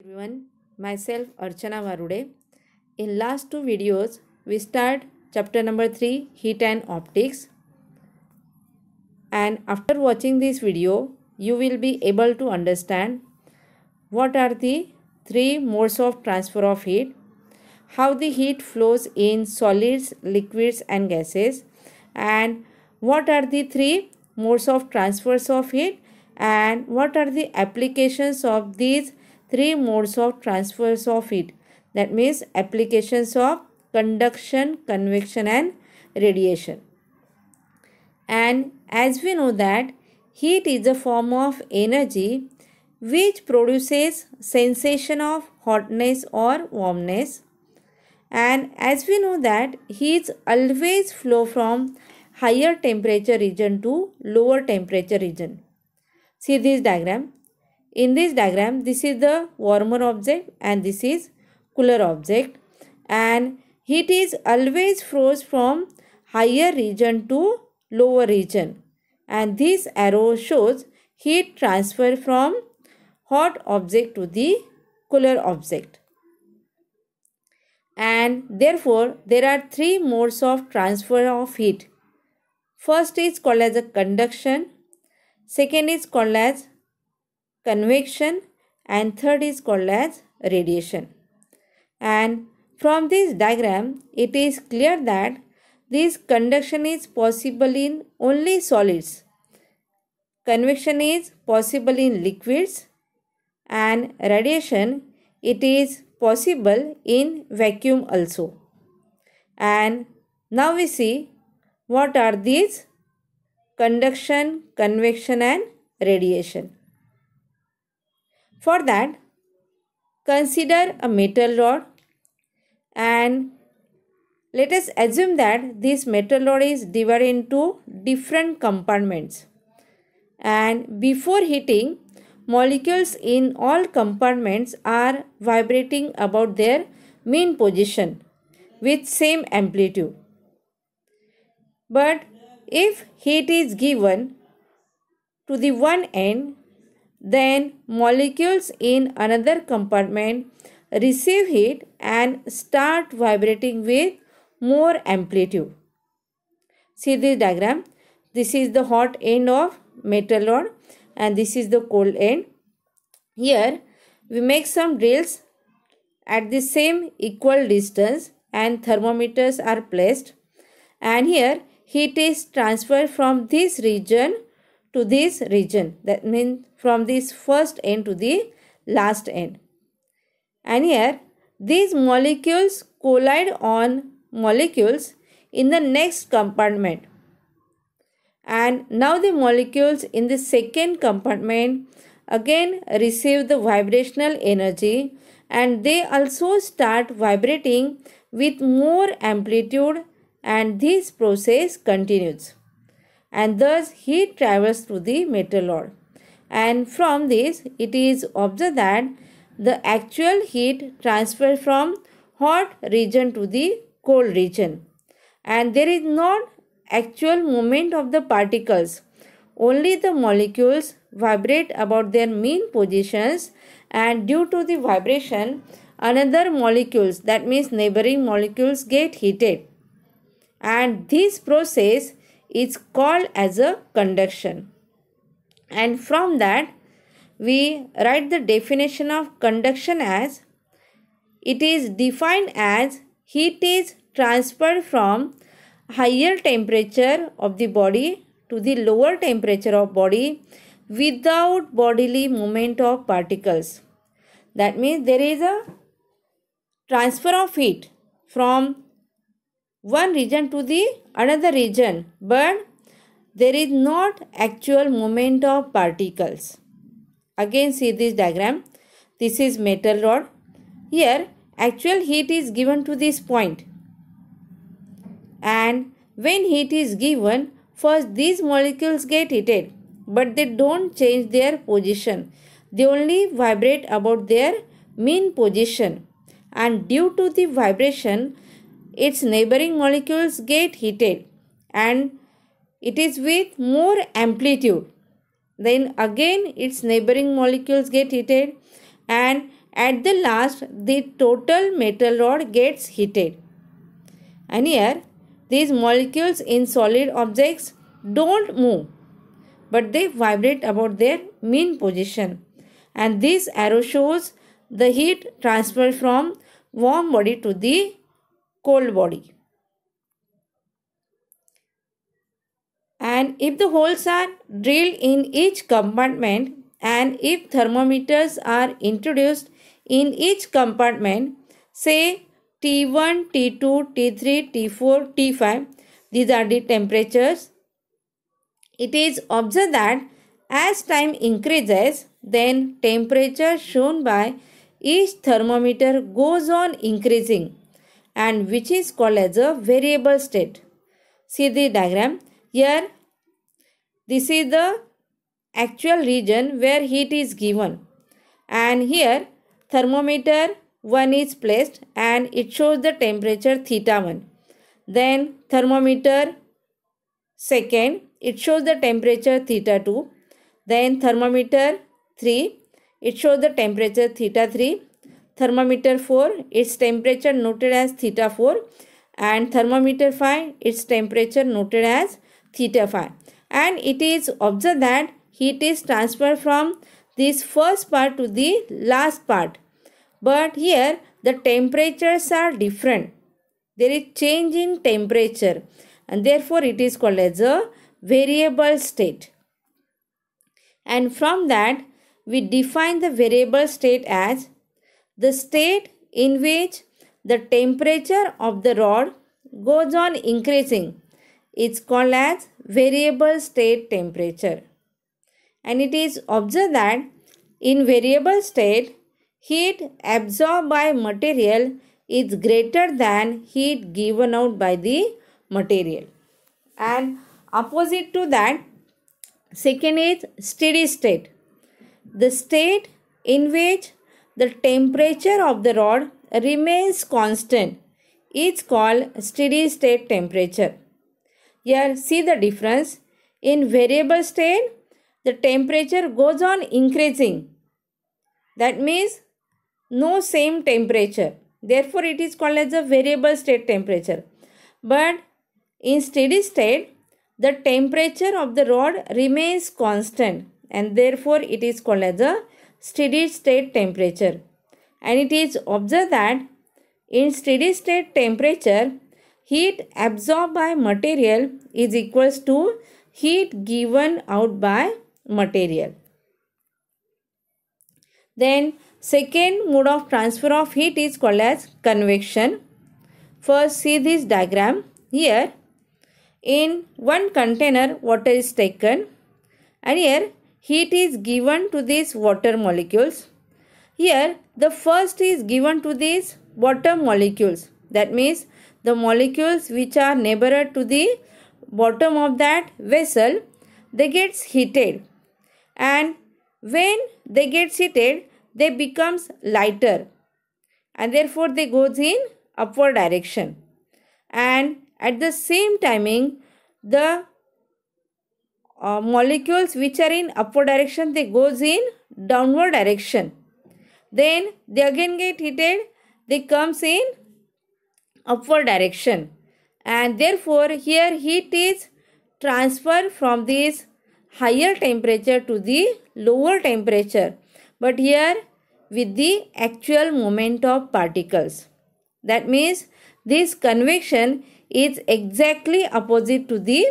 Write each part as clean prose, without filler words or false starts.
Everyone, myself Archana Varude. In last two videos, we start chapter number 3 Heat and Optics, and after watching this video, you will be able to understand what are the three modes of transfer of heat, how the heat flows in solids, liquids and gases, and what are the three modes of transfers of heat, and what are the applications of these three modes of transfers of heat. That means applications of conduction, convection and radiation. And as we know that heat is a form of energy which produces sensation of hotness or warmness. And as we know that heat always flow from higher temperature region to lower temperature region. See this diagram. In this diagram, this is the warmer object and this is cooler object, and heat is always flows from higher region to lower region, and this arrow shows heat transfer from hot object to the cooler object. And therefore there are three modes of transfer of heat. First is called as a conduction, second is called as convection, and third is called as radiation. And from this diagram it is clear that this conduction is possible in only solids, convection is possible in liquids, and radiation it is possible in vacuum also. And now we see what are these conduction, convection and radiation. For that, consider a metal rod, and let us assume that this metal rod is divided into different compartments, and before heating, molecules in all compartments are vibrating about their mean position with same amplitude. But if heat is given to the one end, then molecules in another compartment receive heat and start vibrating with more amplitude. See this diagram. This is the hot end of metal rod and this is the cold end. Here we make some drills at the same equal distance and thermometers are placed, and here heat is transferred from this region to this region, that means from this first end to the last end. And here these molecules collide on molecules in the next compartment, and now the molecules in the second compartment again receive the vibrational energy and they also start vibrating with more amplitude, and this process continues, and thus heat travels through the metal rod. And from this it is observed that the actual heat transfers from hot region to the cold region, and there is not actual movement of the particles, only the molecules vibrate about their mean positions, and due to the vibration another molecules, that means neighboring molecules, get heated, and this process is called as a conduction. And from that we write the definition of conduction as, it is defined as heat is transferred from higher temperature of the body to the lower temperature of body without bodily movement of particles. That means there is a transfer of heat from one region to the another region, but there is not actual movement of particles. Again see this diagram. This is metal rod. Here actual heat is given to this point, and when heat is given, first these molecules get heated, but they don't change their position. They only vibrate about their mean position, and due to the vibration its neighboring molecules get heated and it is with more amplitude. Then again its neighboring molecules get heated, and at the last the total metal rod gets heated. And here these molecules in solid objects don't move, but they vibrate about their mean position. And this arrow shows the heat transfer from warm body to the cold body. And if the holes are drilled in each compartment and if thermometers are introduced in each compartment, say T1, T2, T3, T4, T5, these are the temperatures. It is observed that as time increases, then temperature shown by each thermometer goes on increasing, and which is called as a variable state. See the diagram. Here, this is the actual region where heat is given. And here, thermometer 1 is placed and it shows the temperature theta 1. Then thermometer 2, it shows the temperature theta 2. Then thermometer 3, it shows the temperature theta 3. Thermometer 4, its temperature noted as theta 4. And thermometer 5, its temperature noted as theta 5. And it is observed that heat is transferred from this first part to the last part. But here the temperatures are different. There is change in temperature, and therefore it is called as a variable state. And from that we define the variable state as the state in which the temperature of the rod goes on increasing. It's called as variable state temperature. And it is observed that in variable state, heat absorbed by material is greater than heat given out by the material. And opposite to that, second is steady state. The state in which the temperature of the rod remains constant is called steady state temperature. Here see the difference. In variable state, the temperature goes on increasing. That means no same temperature. Therefore, it is called as a variable state temperature. But in steady state, the temperature of the rod remains constant, and therefore it is called as a steady state temperature. And it is observed that in steady state temperature, heat absorbed by material is equals to heat given out by material. Then second mode of transfer of heat is called as convection. First see this diagram. Here in one container water is taken, and here heat is given to these water molecules. Here the first is given to these water molecules. That means the molecules which are neighbor to the bottom of that vessel, they gets heated, and when they get heated, they becomes lighter, and therefore they goes in upward direction. And at the same timing, the molecules which are in upward direction, they goes in downward direction. Then they again get heated, they comes in upward direction, and therefore here heat is transferred from this higher temperature to the lower temperature, but here with the actual movement of particles. That means this convection is exactly opposite to the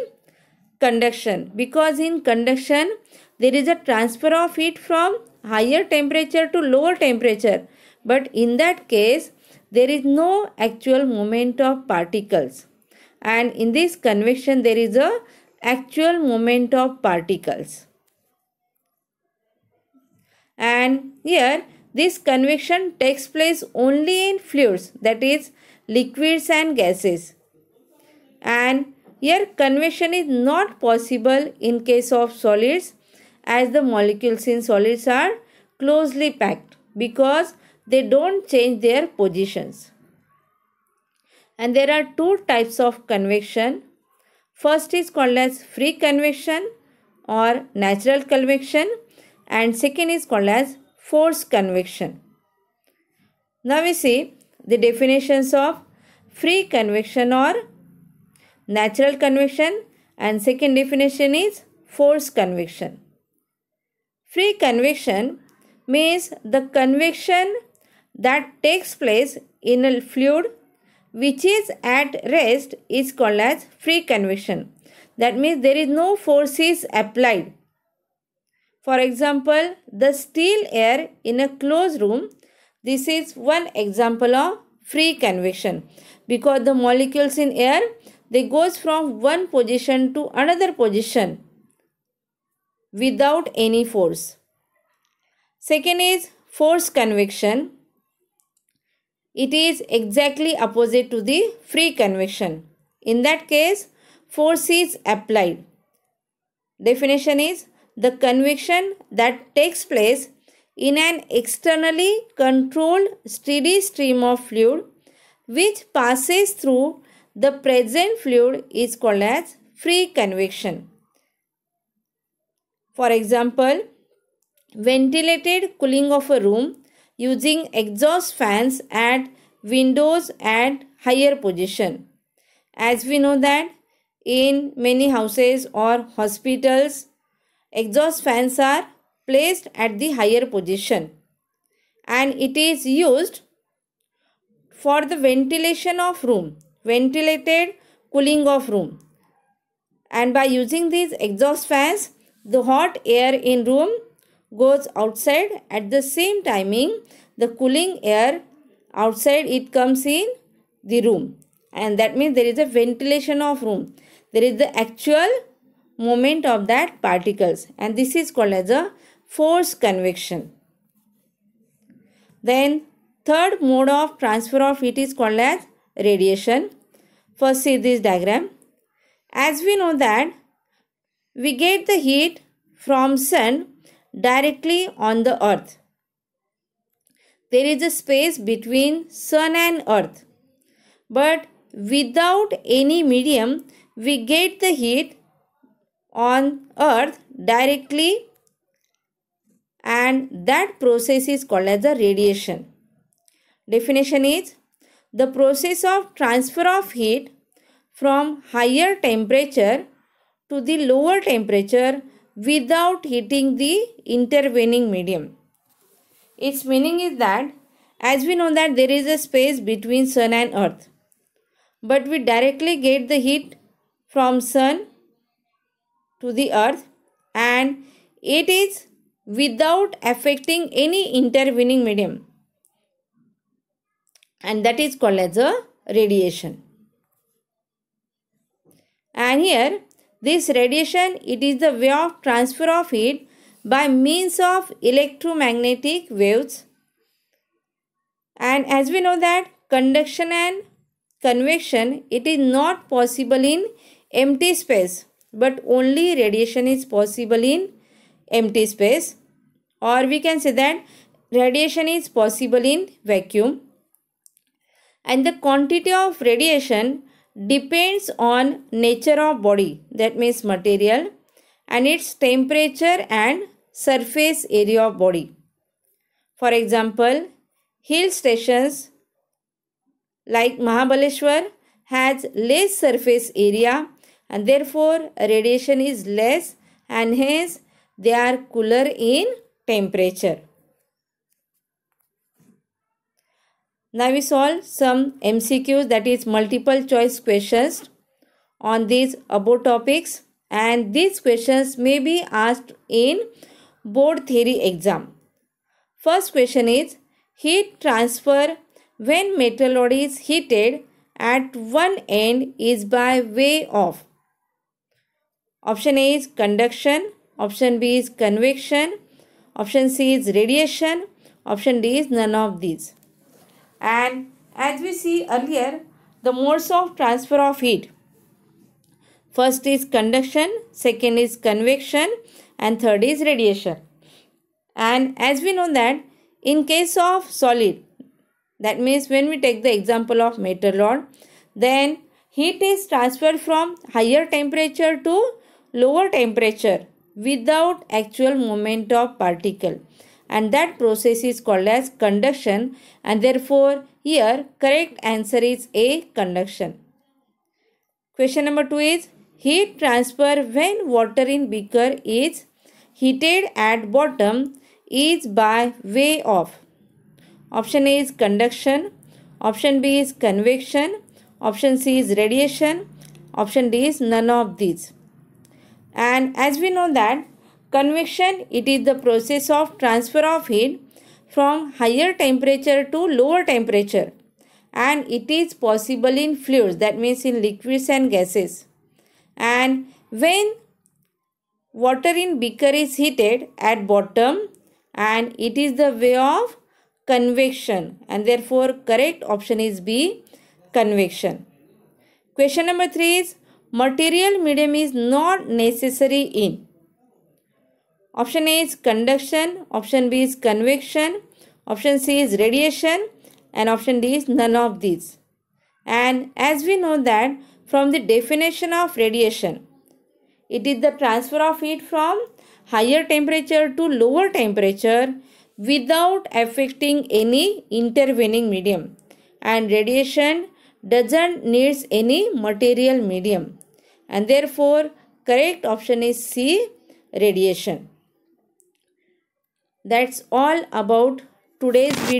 conduction, because in conduction there is a transfer of heat from higher temperature to lower temperature, but in that case there is no actual movement of particles, and in this convection there is a actual movement of particles. And here this convection takes place only in fluids, that is liquids and gases. And here convection is not possible in case of solids, as the molecules in solids are closely packed because they don't change their positions. And there are two types of convection. First is called as free convection or natural convection, and second is called as forced convection. Now we see the definitions of free convection or natural convection, and second definition is forced convection. Free convection means the convection that takes place in a fluid which is at rest is called as free convection. That means there is no force is applied. For example, the still air in a closed room, this is one example of free convection, because the molecules in air, they goes from one position to another position without any force. Second is forced convection. It is exactly opposite to the free convection. In that case, force is applied. Definition is the convection that takes place in an externally controlled steady stream of fluid which passes through the present fluid is called as free convection. For example, ventilated cooling of a room using exhaust fans at windows at higher position. As we know that in many houses or hospitals, exhaust fans are placed at the higher position and it is used for the ventilation of room, ventilated cooling of room. And by using these exhaust fans, the hot air in room goes outside. At the same timing, the cooling air outside it comes in the room, and that means there is a ventilation of room. There is the actual movement of that particles, and this is called as a forced convection. Then third mode of transfer of heat is called as radiation. First see this diagram. As we know that we get the heat from sun directly on the earth. There is a space between sun and earth, but without any medium we get the heat on earth directly, and that process is called as a radiation. Definition is the process of transfer of heat from higher temperature to the lower temperature without heating the intervening medium. Its meaning is that as we know that there is a space between sun and earth, but we directly get the heat from sun to the earth and it is without affecting any intervening medium, and that is called as a radiation. And here this radiation, it is the way of transfer of heat by means of electromagnetic waves. And as we know that conduction and convection, it is not possible in empty space, but only radiation is possible in empty space, or we can say that radiation is possible in vacuum. And the quantity of radiation depends on nature of body, that means material, and its temperature and surface area of body. For example, hill stations like Mahabaleshwar has less surface area and therefore radiation is less, and hence they are cooler in temperature. Now we solve some MCQs, that is multiple choice questions on these above topics, and these questions may be asked in board theory exam. First question is heat transfer when metal rod is heated at one end is by way of. Option A is conduction, option B is convection, option C is radiation, option D is none of these. And as we see earlier, the modes of transfer of heat, first is conduction, second is convection, and third is radiation. And as we know that in case of solid, that means when we take the example of metal rod, then heat is transferred from higher temperature to lower temperature without actual movement of particle, and that process is called as conduction, and therefore here correct answer is A, conduction. Question number 2 is heat transfer when water in beaker is heated at bottom is by way of. Option A is conduction, option B is convection, option C is radiation, option D is none of these. And as we know that convection, it is the process of transfer of heat from higher temperature to lower temperature, and it is possible in fluids, that means in liquids and gases. And when water in beaker is heated at bottom, and it is the way of convection, and therefore correct option is B, convection. Question number 3 is material medium is not necessary in. Option A is conduction, option B is convection, option C is radiation, and option D is none of these. And as we know that from the definition of radiation, it is the transfer of heat from higher temperature to lower temperature without affecting any intervening medium. And radiation doesn't need any material medium. And therefore, correct option is C, radiation. That's all about today's video.